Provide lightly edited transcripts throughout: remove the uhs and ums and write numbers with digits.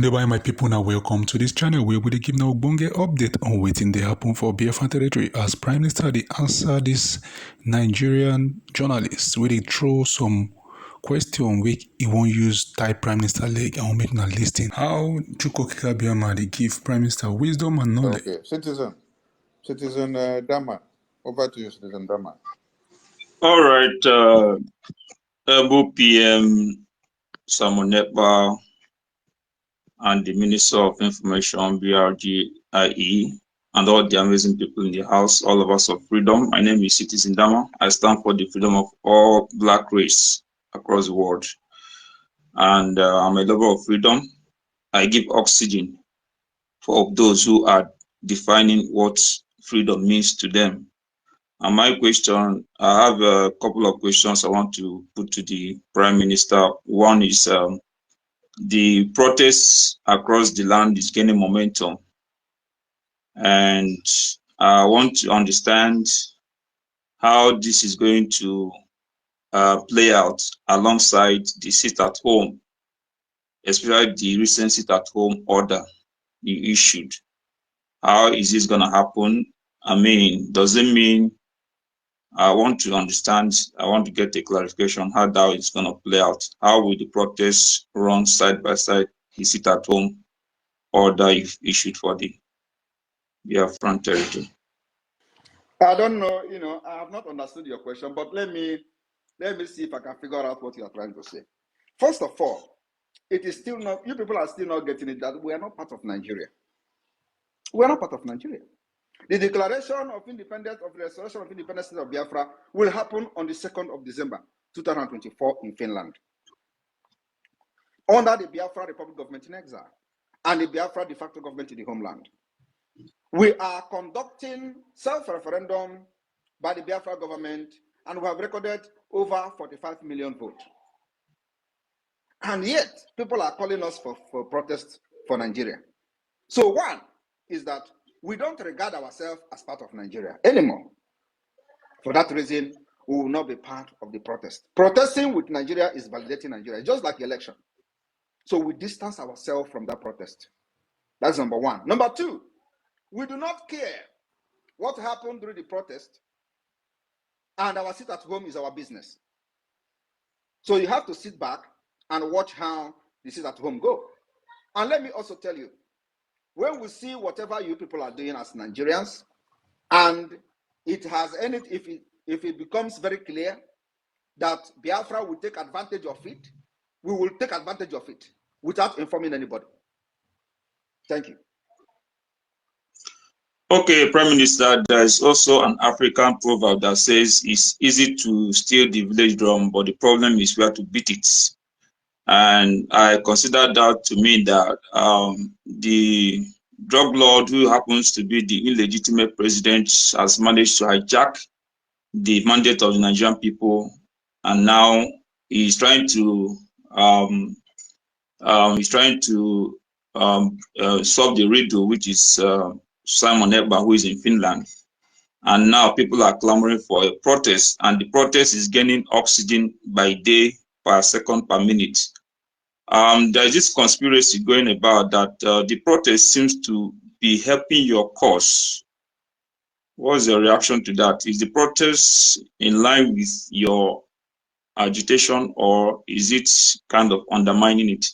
Goodbye, my people. Now, welcome to this channel where we give now bonge update on waiting they happen for Biafra territory. As Prime Minister, they answer this Nigerian journalist where they throw some question which he won't use type Prime Minister leg and will make a listing. How Chukokika Biama they give Prime Minister wisdom and knowledge. Okay, Citizen Dama, over to you, Citizen Dama. All right, Ebo PM Simon Ekpa and the Minister of Information, BRGIE, and all the amazing people in the house, all of us of freedom. My name is Citizen Dama. I stand for the freedom of all black race across the world. And I'm a lover of freedom. I give oxygen for those who are defining what freedom means to them. And my question, I have a couple of questions I want to put to the Prime Minister. One is the protests across the land is gaining momentum. And I want to understand how this is going to play out alongside the sit-at-home, especially the recent sit-at-home order you issued. How is this going to happen? I mean, does it mean I want to understand, I want to get a clarification how that is going to play out. How will the protests run side by side? Is it at home order issued for the Biafran territory? I don't know, I have not understood your question, but let me see if I can figure out what you are trying to say. First of all, it is still not, you people are still not getting it that we are not part of Nigeria. We are not part of Nigeria. The declaration of independence, of the restoration of independence of Biafra will happen on the 2nd of December, 2024 in Finland, under the Biafra Republic government in exile and the Biafra de facto government in the homeland. We are conducting self-referendum by the Biafra government, and we have recorded over 45 million votes. And yet, people are calling us for protests for Nigeria. So one is that we don't regard ourselves as part of Nigeria anymore. For that reason, we will not be part of the protest. Protesting with Nigeria is validating Nigeria, just like the election. So we distance ourselves from that protest. That's number one. Number two, we do not care what happened during the protest, and our sit at home is our business. So you have to sit back and watch how the sit at home go. And let me also tell you, when we see whatever you people are doing as Nigerians, and it has ended, if it becomes very clear that Biafra will take advantage of it, we will take advantage of it without informing anybody. Thank you. Okay, Prime Minister, there is also an African proverb that says it's easy to steal the village drum, but the problem is where to beat it. And I consider that to mean that the drug lord, who happens to be the illegitimate president, has managed to hijack the mandate of the Nigerian people, and now he's trying to solve the riddle, which is Simon Ekpa, who is in Finland. And now people are clamoring for a protest, and the protest is gaining oxygen by day, per second, per minute. There is this conspiracy going about that the protest seems to be helping your cause. What's your reaction to that? Is the protest in line with your agitation, or is it kind of undermining it?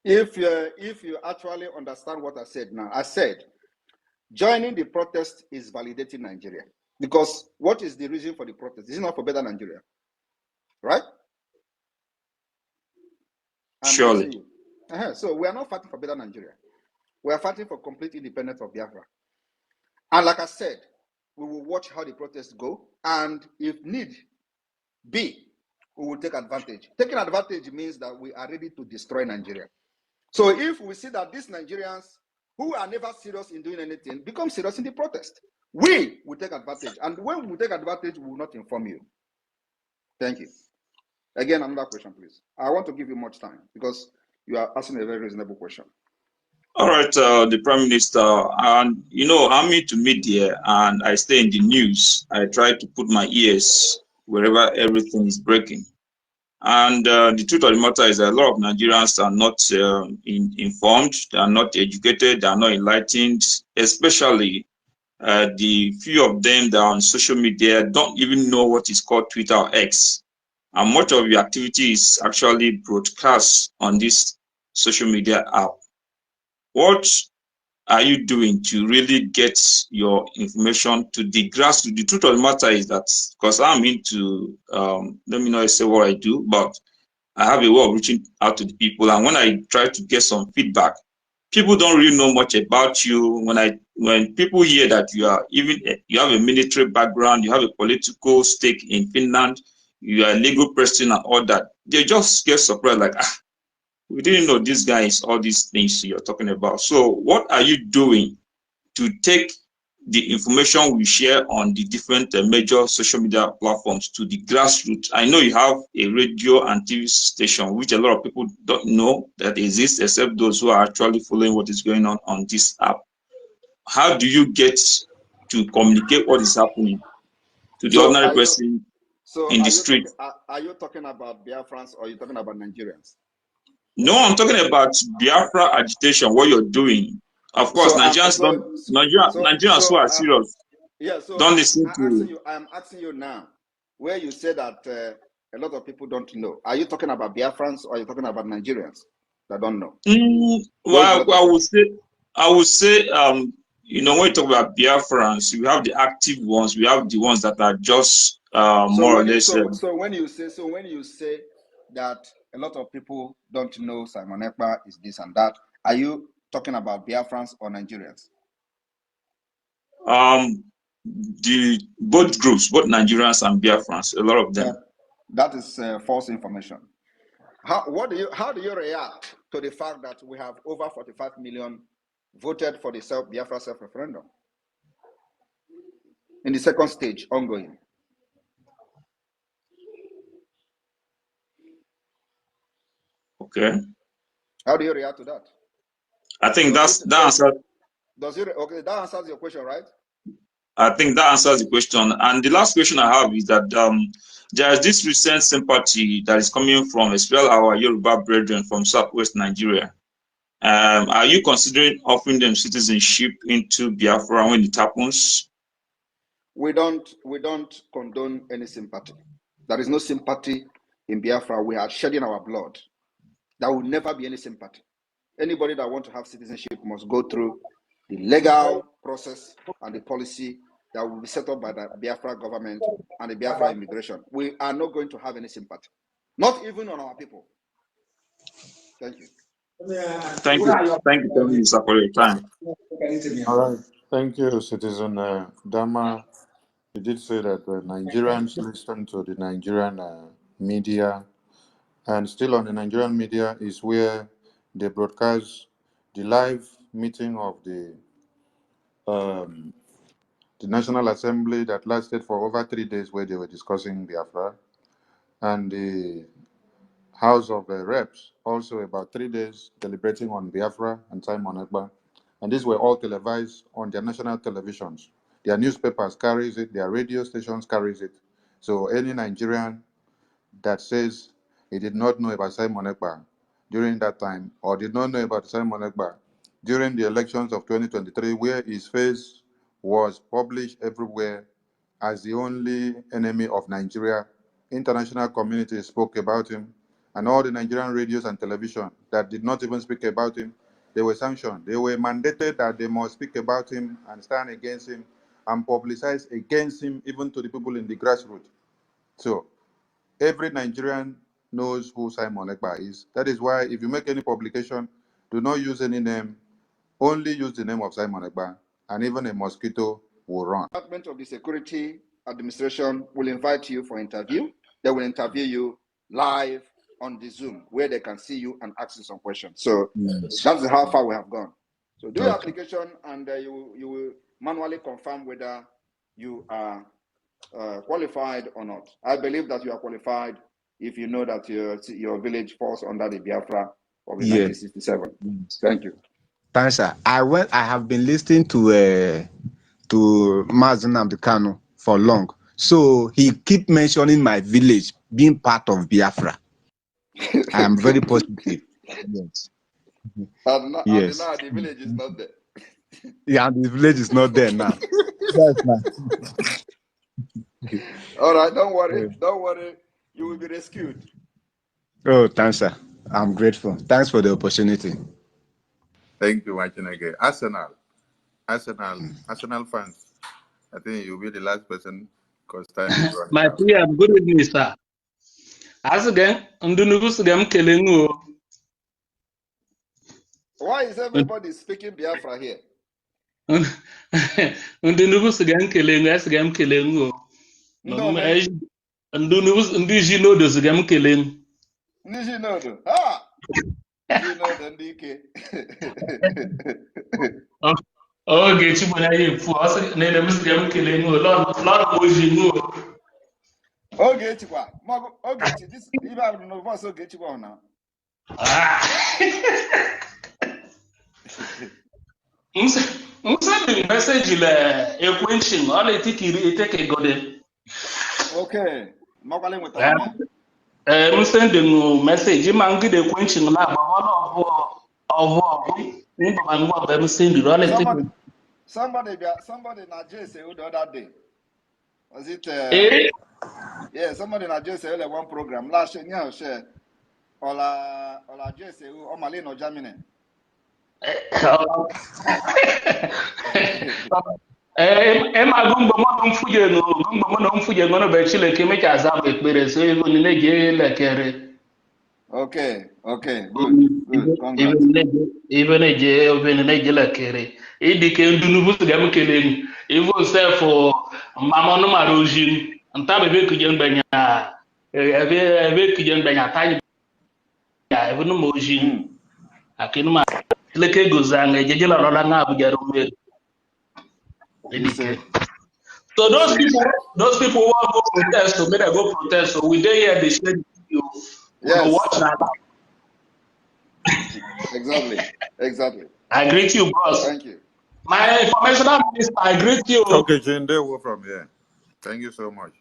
If you actually understand what I said now, I said joining the protest is validating Nigeria. Because what is the reason for the protest? It's not for better Nigeria, right? Surely. So we are not fighting for better Nigeria. We are fighting for complete independence of Biafra. And like I said, we will watch how the protests go, and if need be, we will take advantage. Taking advantage means that we are ready to destroy Nigeria. So if we see that these Nigerians who are never serious in doing anything become serious in the protest, we will take advantage. And when we take advantage, we will not inform you. Thank you. Again, another question, please. I want to give you much time because you are asking a very reasonable question. All right, the Prime Minister, and I'm into media and I stay in the news. I try to put my ears wherever everything is breaking. And the truth of the matter is that a lot of Nigerians are not informed, they are not educated, they are not enlightened, especially the few of them that are on social media don't even know what is called Twitter or X. And much of your activity is actually broadcast on this social media app. What are you doing to really get your information to the grassroots? The truth of the matter is that, because I'm into, let me not say what I do, but I have a way of reaching out to the people. And when I try to get some feedback, people don't really know much about you. When people hear that you have a military background, you have a political stake in Finland, you are a legal person and all that, they just get surprised, like, we didn't know this guy is all these things you're talking about. So what are you doing to take the information we share on the different major social media platforms to the grassroots? I know you have a radio and TV station, which a lot of people don't know that exists, except those who are actually following what is going on this app. How do you get to communicate what is happening to the ordinary person in the street? Are you talking about Biafrans or are you talking about Nigerians? No, I'm talking about Biafra agitation, what you're doing. Of course, Nigerians who are serious. Yeah, so don't listen to. I'm asking you now, where you say that a lot of people don't know. Are you talking about Biafrans or are you talking about Nigerians that don't know? Well, I would say, when you talk about Biafrans, we have the active ones, we have the ones that are just more or less. So when you say that a lot of people don't know Simon Ekpa is this and that, are you talking about Biafrans or Nigerians? Both groups, both Nigerians and Biafrans, a lot of them. That is false information. How do you react to the fact that we have over 45 million voted for the Biafra self-referendum in the second stage ongoing? Okay. How do you react to that? I think that answers. That answers your question, right? I think that answers the question. And the last question I have is that there is this recent sympathy that is coming from, especially our Yoruba brethren from Southwest Nigeria. Are you considering offering them citizenship into Biafra when it happens? We don't condone any sympathy. There is no sympathy in Biafra. We are shedding our blood. There will never be any sympathy. Anybody that wants to have citizenship must go through the legal process and the policy that will be set up by the Biafra government and the Biafra immigration. We are not going to have any sympathy, not even on our people. Thank you. Thank you, sir, for your time. All right. Thank you, Citizen Dama. You did say that Nigerians listen to the Nigerian media, and still on the Nigerian media is where they broadcast the live meeting of the National Assembly that lasted for over 3 days, where they were discussing Biafra, and the House of Reps also about 3 days deliberating on Biafra and Simon Ekpa. And these were all televised on their national televisions. Their newspapers carries it, their radio stations carries it. So any Nigerian that says he did not know about Simon Ekpa during that time, or did not know about Simon Ekpa during the elections of 2023, where his face was published everywhere as the only enemy of Nigeria, international community spoke about him, and all the Nigerian radios and television that did not even speak about him, they were sanctioned. They were mandated that they must speak about him and stand against him and publicize against him, even to the people in the grassroots. So every Nigerian knows who Simon Ekpa is. That is why if you make any publication, do not use any name, only use the name of Simon Ekpa, and even a mosquito will run. Department of the Security Administration will invite you for interview. They will interview you live on the Zoom, where they can see you and ask you some questions. So that's how far we have gone. So do your application, and you will manually confirm whether you are qualified or not. I believe that you are qualified if you know that your village falls under the Biafra of 1967. Thank you. Thanks, sir. I have been listening to Mazen Abdukano for long. So he keep mentioning my village being part of Biafra. I am very positive. Yes. And now Yes. the village is not there. Yeah, the village is not there now. That's not. All right, don't worry. Don't worry. You will be rescued. Oh, thanks, sir. I'm grateful. Thanks for the opportunity. Thank you, Machineke. Arsenal fans. I think you'll be the last person because time is running My out. PM, good evening, sir. As again, Ndunugu Sugam Kelengu. Why is everybody speaking Biafra here? Ndunugu Sugam Kelengu, Asgam Kelengu. No, man. Ndunugu Jino Sugam Kelengu. Nijinodo. Ah! Jinodo Ndike. Okay, Chibuna, you for us, Nana Musgam Kelengu, Lord Mojingo. Okay, Chikwa. Okay, this even I don't know what's okay, Chikwa now. Send the message a quenching, all I take a good. Okay. Mokale Mutalame. Send the message, Mangi the quenching lab, all of them send the relative. Somebody na Jay say the other day. Was it Eh? yeah, somebody na Jay say one program. Last year, share. Ola Jay say Omali no Germany. Emma Gumbo Fujo, Gumbo Fujo, gonna be Chile, Kimich as up with Beres, even in a gay like Okay, good. Congrats. even a jay of an age like it became Dunubu Gam killing, even say for Mamma no Marojin, and Tabi Kujan Banya, a Kujan Banya, Tanya, even no Mojin, I can my Leke Guzang, a Jajala Rolanga, Bujarum. You say, So those people who want to go protest, so may they go protest. So we dey here, they share the video. We go yes, watch now. exactly. I greet you, bros. Thank you. My informational minister, I greet you. Okay, Jane, they were from here. Thank you so much.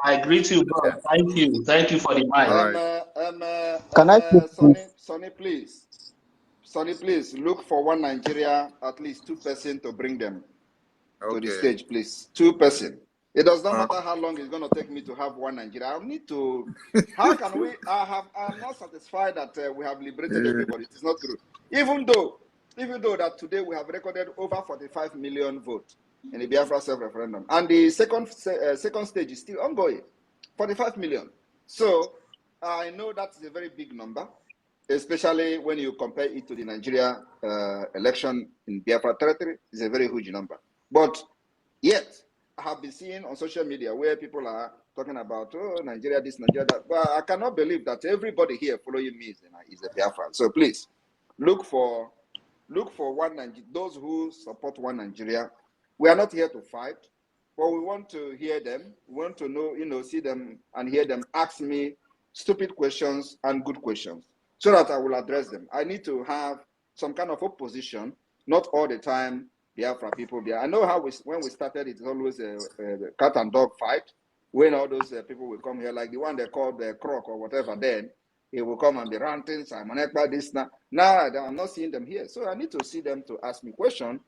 I greet you, bro. Thank you. Thank you for the All mic. right. Can I speak, please? Sonny, please. Sonny, please look for one Nigeria, at least 2 person to bring them to the Okay. stage, please. 2 person. It does not matter how long it's going to take me to have one Nigeria. I need to. How can we? I'm not satisfied that we have liberated everybody. It is not true. Even though that today we have recorded over 45 million votes in the Biafra self-referendum, and the second stage is still ongoing, 45 million. So I know that's a very big number, especially when you compare it to the Nigeria election in Biafra territory. It's a very huge number. But yet, I have been seeing on social media where people are talking about, oh, Nigeria this, Nigeria that. But I cannot believe that everybody here following me is a Biafran. So please, look for one Nigeria. Those who support one Nigeria. We are not here to fight, but we want to hear them. We want to know, see them and hear them ask me stupid questions and good questions so that I will address them. I need to have some kind of opposition, not all the time Biafra people. I know how when we started, it's always a cat and dog fight. When all those people will come here, like the one they called the croc or whatever, then he will come and be ranting, Simon Ekpa, this now. Now I'm not seeing them here. So I need to see them to ask me questions